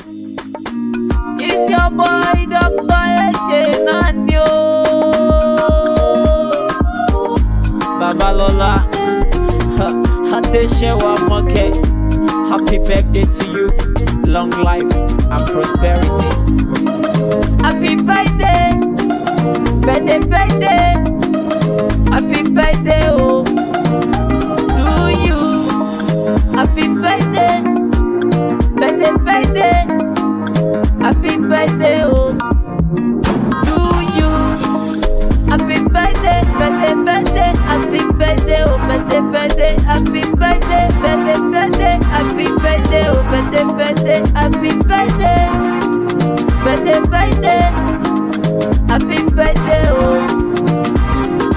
It's your boy, Dr. AJ Nanyo. Babalola, Adeshewa Moke. Happy birthday to you. Long life and prosperity. Happy birthday, birthday, birthday. Happy birthday, oh, to you. Happy birthday, birthday, birthday. Happy birthday, oh, to you. Happy birthday, birthday, birthday. Happy birthday, oh, birthday, birthday. Happy birthday, birthday, birthday. Happy birthday, oh, birthday, birthday. Happy birthday, birthday, birthday. Happy birthday, oh,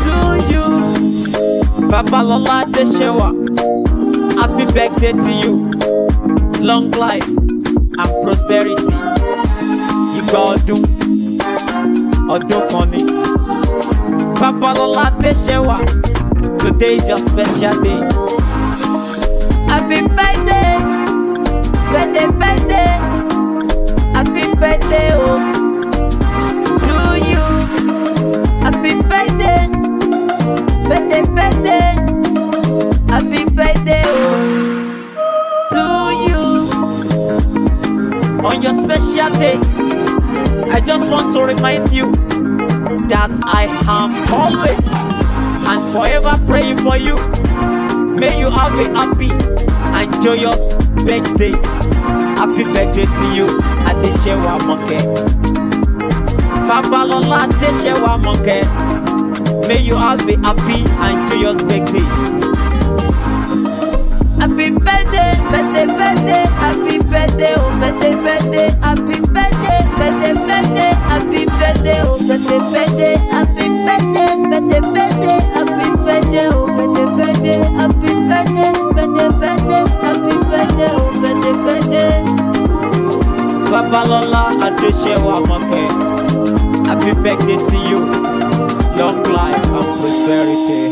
to you. Babalola Adeshewa. Happy birthday to you. Long life and prosperity. You got do or do money. Babalola Adeshewa. Today is your special day. Happy birthday, birthday, birthday. Happy birthday, oh, to you. Happy birthday, birthday, birthday. Happy birthday, oh, to you. On your special day, I just want to remind you that I am always and forever praying for you. May you have a happy and joyous birthday. Happy birthday to you, Adeshewa Moke. Babalola Adeshewa Moke. May you have a happy and joyous birthday. Happy birthday, birthday, birthday. Happy birthday, oh, birthday, birthday. Happy birthday, birthday, birthday. Happy birthday, oh, birthday, birthday. Happy birthday, birthday, birthday. Happy birthday, oh, birthday, birthday. Happy birthday, birthday, birthday. Happy birthday, oh, birthday, birthday. Babalola Adeshewa Moke. Happy birthday to you. Long life and prosperity.